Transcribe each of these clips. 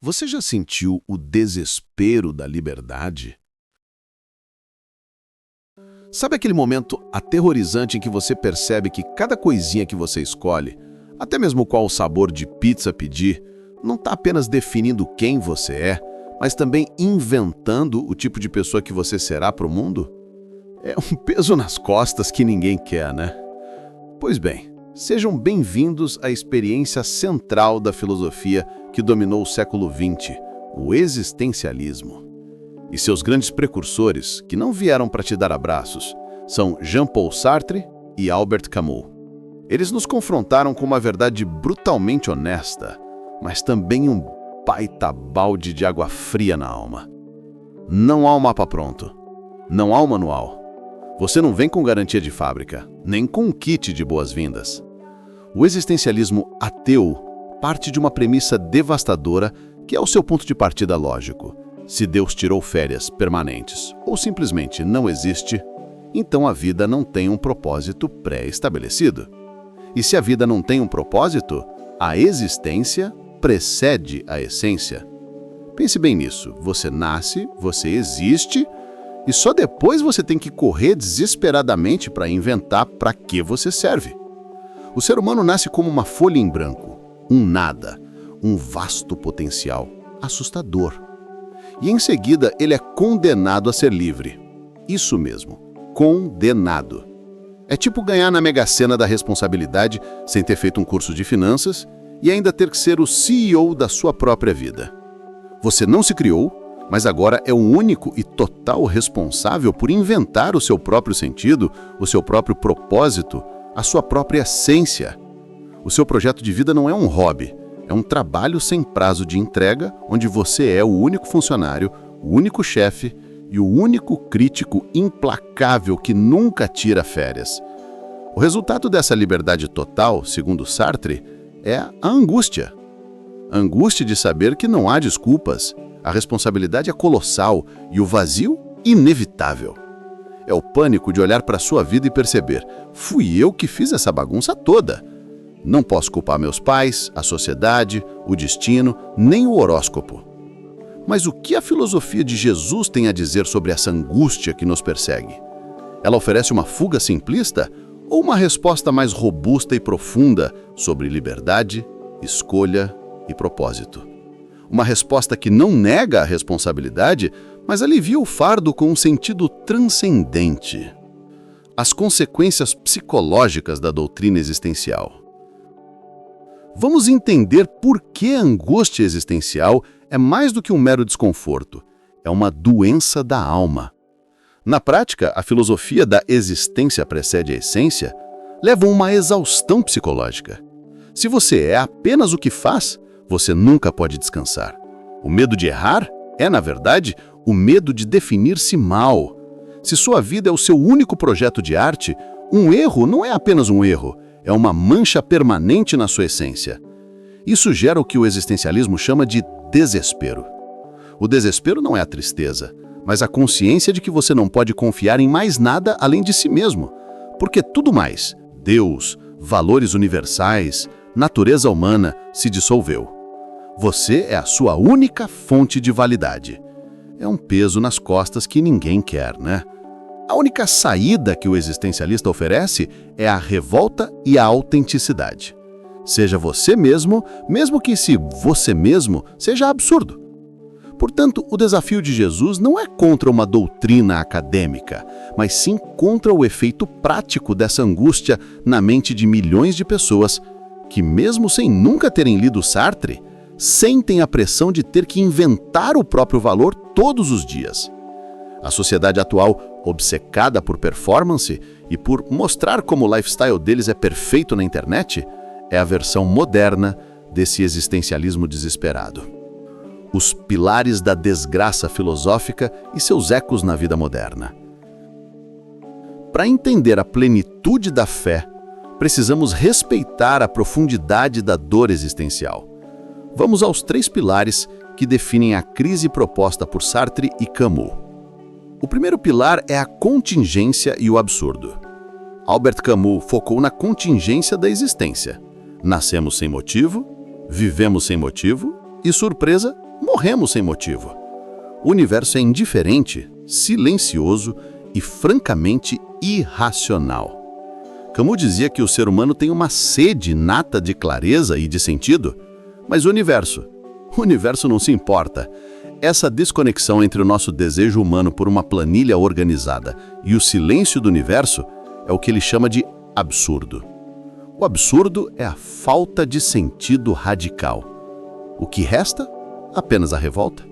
Você já sentiu o desespero da liberdade? Sabe aquele momento aterrorizante em que você percebe que cada coisinha que você escolhe, até mesmo qual sabor de pizza pedir, não está apenas definindo quem você é, mas também inventando o tipo de pessoa que você será para o mundo? É um peso nas costas que ninguém quer, né? Pois bem, sejam bem-vindos à experiência central da filosofia que dominou o século XX, o existencialismo. E seus grandes precursores, que não vieram para te dar abraços, são Jean-Paul Sartre e Albert Camus. Eles nos confrontaram com uma verdade brutalmente honesta, mas também um baita balde de água fria na alma. Não há um mapa pronto. Não há um manual. Você não vem com garantia de fábrica, nem com um kit de boas-vindas. O existencialismo ateu parte de uma premissa devastadora que é o seu ponto de partida lógico. Se Deus tirou férias permanentes ou simplesmente não existe, então a vida não tem um propósito pré-estabelecido. E se a vida não tem um propósito, a existência precede a essência. Pense bem nisso. Você nasce, você existe, e só depois você tem que correr desesperadamente para inventar para que você serve. O ser humano nasce como uma folha em branco, um nada, um vasto potencial, assustador. E em seguida ele é condenado a ser livre. Isso mesmo, condenado. É tipo ganhar na Mega Sena da responsabilidade sem ter feito um curso de finanças e ainda ter que ser o CEO da sua própria vida. Você não se criou, mas agora é o único e total responsável por inventar o seu próprio sentido, o seu próprio propósito, a sua própria essência. O seu projeto de vida não é um hobby, é um trabalho sem prazo de entrega, onde você é o único funcionário, o único chefe e o único crítico implacável que nunca tira férias. O resultado dessa liberdade total, segundo Sartre, é a angústia. A angústia de saber que não há desculpas, a responsabilidade é colossal e o vazio inevitável. É o pânico de olhar para a sua vida e perceber: fui eu que fiz essa bagunça toda. Não posso culpar meus pais, a sociedade, o destino, nem o horóscopo. Mas o que a filosofia de Jesus tem a dizer sobre essa angústia que nos persegue? Ela oferece uma fuga simplista ou uma resposta mais robusta e profunda sobre liberdade, escolha e propósito? Uma resposta que não nega a responsabilidade, mas alivia o fardo com um sentido transcendente. As consequências psicológicas da doutrina existencial. Vamos entender por que a angústia existencial é mais do que um mero desconforto. É uma doença da alma. Na prática, a filosofia da existência precede a essência leva a uma exaustão psicológica. Se você é apenas o que faz, você nunca pode descansar. O medo de errar é, na verdade, o medo de definir-se mal. Se sua vida é o seu único projeto de arte, um erro não é apenas um erro, é uma mancha permanente na sua essência. Isso gera o que o existencialismo chama de desespero. O desespero não é a tristeza, mas a consciência de que você não pode confiar em mais nada além de si mesmo. Porque tudo mais, Deus, valores universais, natureza humana, se dissolveu. Você é a sua única fonte de validade. É um peso nas costas que ninguém quer, né? A única saída que o existencialista oferece é a revolta e a autenticidade. Seja você mesmo, mesmo que esse você mesmo seja absurdo. Portanto, o desafio de Jesus não é contra uma doutrina acadêmica, mas sim contra o efeito prático dessa angústia na mente de milhões de pessoas que, mesmo sem nunca terem lido Sartre, sentem a pressão de ter que inventar o próprio valor todos os dias. A sociedade atual, obcecada por performance e por mostrar como o lifestyle deles é perfeito na internet, é a versão moderna desse existencialismo desesperado. Os pilares da desgraça filosófica e seus ecos na vida moderna. Para entender a plenitude da fé, precisamos respeitar a profundidade da dor existencial. Vamos aos 3 pilares que definem a crise proposta por Sartre e Camus. O primeiro pilar é a contingência e o absurdo. Albert Camus focou na contingência da existência. Nascemos sem motivo, vivemos sem motivo e, surpresa, morremos sem motivo. O universo é indiferente, silencioso e francamente irracional. Camus dizia que o ser humano tem uma sede inata de clareza e de sentido, mas o universo não se importa. Essa desconexão entre o nosso desejo humano por uma planilha organizada e o silêncio do universo é o que ele chama de absurdo. O absurdo é a falta de sentido radical. O que resta? Apenas a revolta.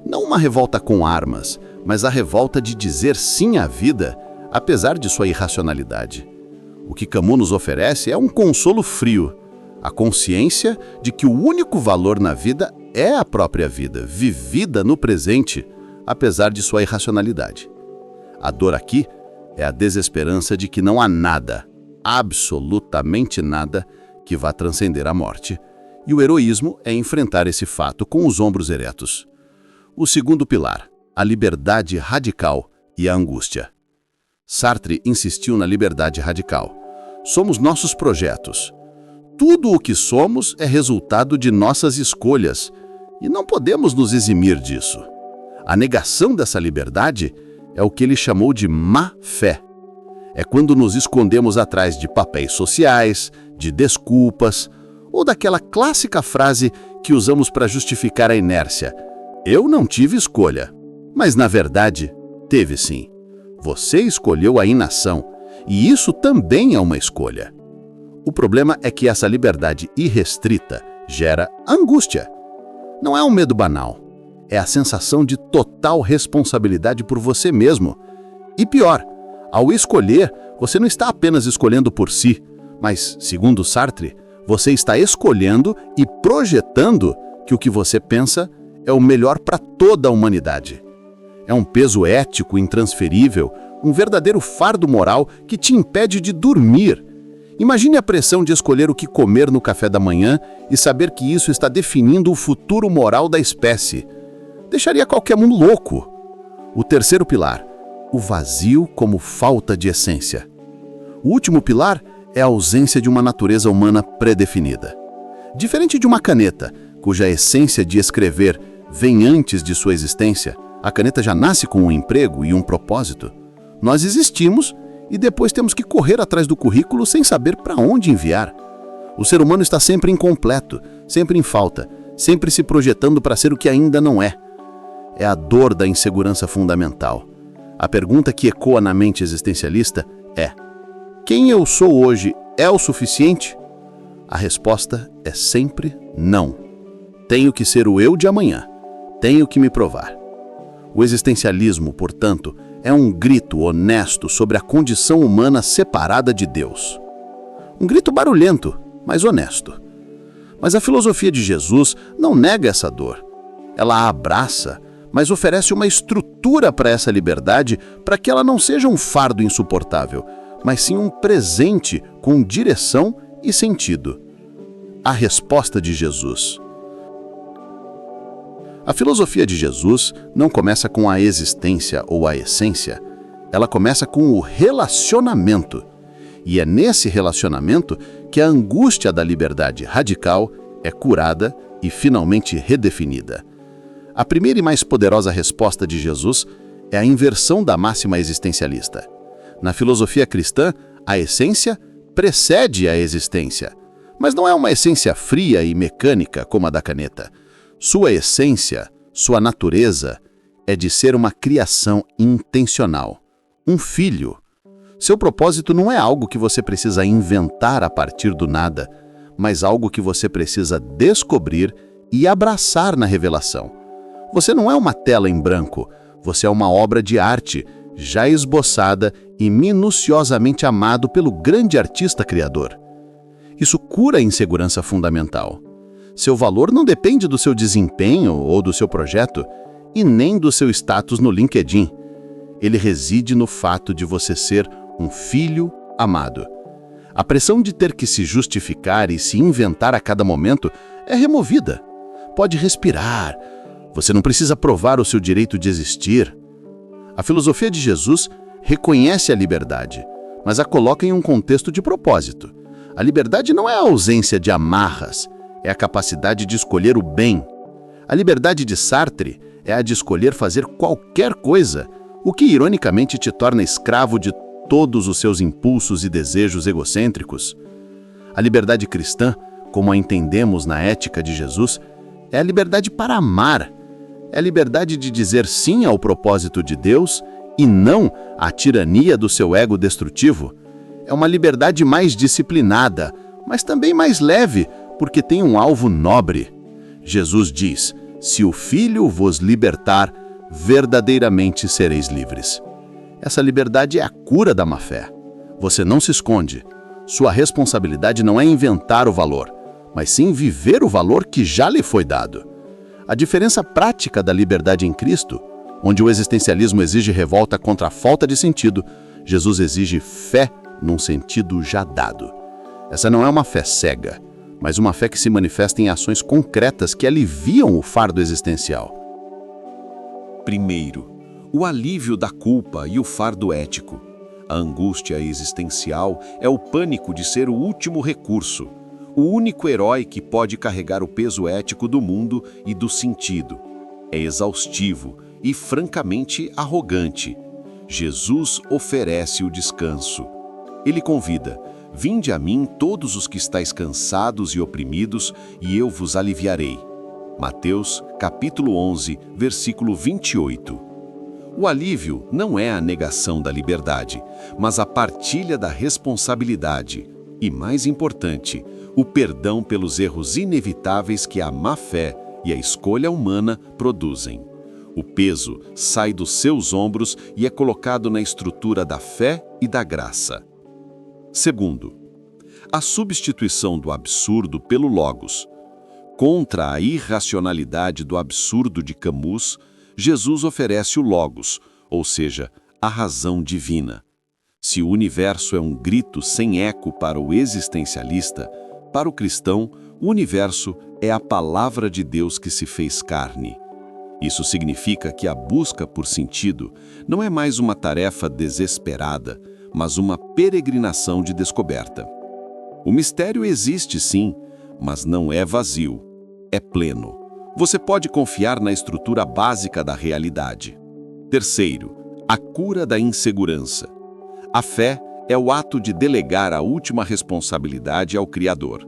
Não uma revolta com armas, mas a revolta de dizer sim à vida, apesar de sua irracionalidade. O que Camus nos oferece é um consolo frio, a consciência de que o único valor na vida é a própria vida, vivida no presente, apesar de sua irracionalidade. A dor aqui é a desesperança de que não há nada, absolutamente nada, que vá transcender a morte, e o heroísmo é enfrentar esse fato com os ombros eretos. O segundo pilar, a liberdade radical e a angústia. Sartre insistiu na liberdade radical. Somos nossos projetos. Tudo o que somos é resultado de nossas escolhas, e não podemos nos eximir disso. A negação dessa liberdade é o que ele chamou de má-fé. É quando nos escondemos atrás de papéis sociais, de desculpas, ou daquela clássica frase que usamos para justificar a inércia. Eu não tive escolha, mas na verdade, teve sim. Você escolheu a inação, e isso também é uma escolha. O problema é que essa liberdade irrestrita gera angústia. Não é um medo banal, é a sensação de total responsabilidade por você mesmo. E pior, ao escolher, você não está apenas escolhendo por si, mas, segundo Sartre, você está escolhendo e projetando que o que você pensa é o melhor para toda a humanidade. É um peso ético intransferível, um verdadeiro fardo moral que te impede de dormir. Imagine a pressão de escolher o que comer no café da manhã e saber que isso está definindo o futuro moral da espécie. Deixaria qualquer um louco. O terceiro pilar, o vazio como falta de essência. O último pilar é a ausência de uma natureza humana pré-definida. Diferente de uma caneta, cuja essência de escrever vem antes de sua existência, a caneta já nasce com um emprego e um propósito. Nós existimos e depois temos que correr atrás do currículo sem saber para onde enviar. O ser humano está sempre incompleto, sempre em falta, sempre se projetando para ser o que ainda não é. É a dor da insegurança fundamental. A pergunta que ecoa na mente existencialista é: quem eu sou hoje é o suficiente? A resposta é sempre não. Tenho que ser o eu de amanhã. Tenho que me provar. O existencialismo, portanto, é um grito honesto sobre a condição humana separada de Deus. Um grito barulhento, mas honesto. Mas a filosofia de Jesus não nega essa dor. Ela a abraça, mas oferece uma estrutura para essa liberdade para que ela não seja um fardo insuportável, mas sim um presente com direção e sentido. A resposta de Jesus. A filosofia de Jesus não começa com a existência ou a essência, ela começa com o relacionamento. E é nesse relacionamento que a angústia da liberdade radical é curada e finalmente redefinida. A primeira e mais poderosa resposta de Jesus é a inversão da máxima existencialista. Na filosofia cristã, a essência precede a existência, mas não é uma essência fria e mecânica como a da caneta. Sua essência, sua natureza, é de ser uma criação intencional, um filho. Seu propósito não é algo que você precisa inventar a partir do nada, mas algo que você precisa descobrir e abraçar na revelação. Você não é uma tela em branco, você é uma obra de arte, já esboçada e minuciosamente amado pelo grande artista criador. Isso cura a insegurança fundamental. Seu valor não depende do seu desempenho ou do seu projeto, e nem do seu status no LinkedIn. Ele reside no fato de você ser um filho amado. A pressão de ter que se justificar e se inventar a cada momento é removida. Pode respirar. Você não precisa provar o seu direito de existir. A filosofia de Jesus reconhece a liberdade, mas a coloca em um contexto de propósito. A liberdade não é a ausência de amarras, é a capacidade de escolher o bem. A liberdade de Sartre é a de escolher fazer qualquer coisa, o que ironicamente te torna escravo de todos os seus impulsos e desejos egocêntricos. A liberdade cristã, como a entendemos na ética de Jesus, é a liberdade para amar. É a liberdade de dizer sim ao propósito de Deus e não à tirania do seu ego destrutivo. É uma liberdade mais disciplinada, mas também mais leve, porque tem um alvo nobre. Jesus diz: se o Filho vos libertar, verdadeiramente sereis livres. Essa liberdade é a cura da má-fé. Você não se esconde. Sua responsabilidade não é inventar o valor, mas sim viver o valor que já lhe foi dado. A diferença prática da liberdade em Cristo, onde o existencialismo exige revolta contra a falta de sentido, Jesus exige fé num sentido já dado. Essa não é uma fé cega, mas uma fé que se manifesta em ações concretas que aliviam o fardo existencial. Primeiro, o alívio da culpa e o fardo ético. A angústia existencial é o pânico de ser o último recurso, o único herói que pode carregar o peso ético do mundo e do sentido. É exaustivo e francamente arrogante. Jesus oferece o descanso. Ele convida: vinde a mim todos os que estáis cansados e oprimidos, e eu vos aliviarei. Mateus, capítulo 11, versículo 28. O alívio não é a negação da liberdade, mas a partilha da responsabilidade. E, mais importante, o perdão pelos erros inevitáveis que a má-fé e a escolha humana produzem. O peso sai dos seus ombros e é colocado na estrutura da fé e da graça. Segundo, a substituição do absurdo pelo logos. Contra a irracionalidade do absurdo de Camus, Jesus oferece o logos, ou seja, a razão divina. Se o universo é um grito sem eco para o existencialista, para o cristão, o universo é a palavra de Deus que se fez carne. Isso significa que a busca por sentido não é mais uma tarefa desesperada, mas uma peregrinação de descoberta. O mistério existe sim, mas não é vazio, é pleno. Você pode confiar na estrutura básica da realidade. Terceiro, a cura da insegurança. A fé é o ato de delegar a última responsabilidade ao Criador.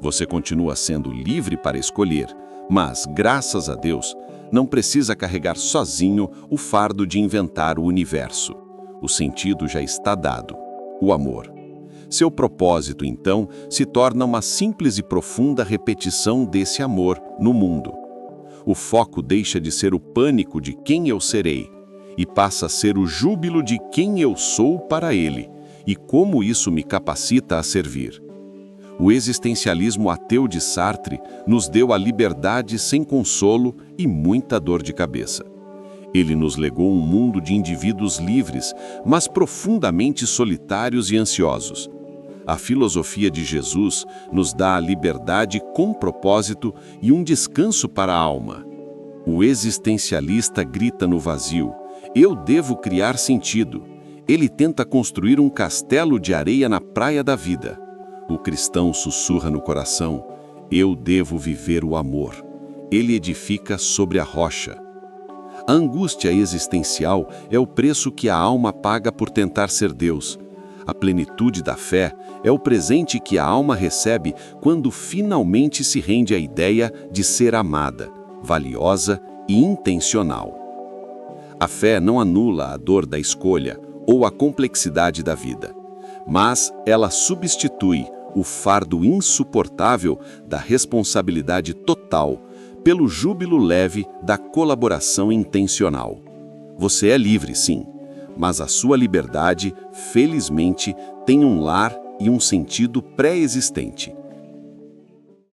Você continua sendo livre para escolher, mas, graças a Deus, não precisa carregar sozinho o fardo de inventar o universo. O sentido já está dado: o amor. Seu propósito, então, se torna uma simples e profunda repetição desse amor no mundo. O foco deixa de ser o pânico de quem eu serei e passa a ser o júbilo de quem eu sou para ele e como isso me capacita a servir. O existencialismo ateu de Sartre nos deu a liberdade sem consolo e muita dor de cabeça. Ele nos legou um mundo de indivíduos livres, mas profundamente solitários e ansiosos. A filosofia de Jesus nos dá a liberdade com propósito e um descanso para a alma. O existencialista grita no vazio: eu devo criar sentido. Ele tenta construir um castelo de areia na praia da vida. O cristão sussurra no coração: eu devo viver o amor. Ele edifica sobre a rocha. A angústia existencial é o preço que a alma paga por tentar ser Deus. A plenitude da fé é o presente que a alma recebe quando finalmente se rende à ideia de ser amada, valiosa e intencional. A fé não anula a dor da escolha ou a complexidade da vida, mas ela substitui o fardo insuportável da responsabilidade total pelo júbilo leve da colaboração intencional. Você é livre, sim, mas a sua liberdade, felizmente, tem um lar e um sentido pré-existente.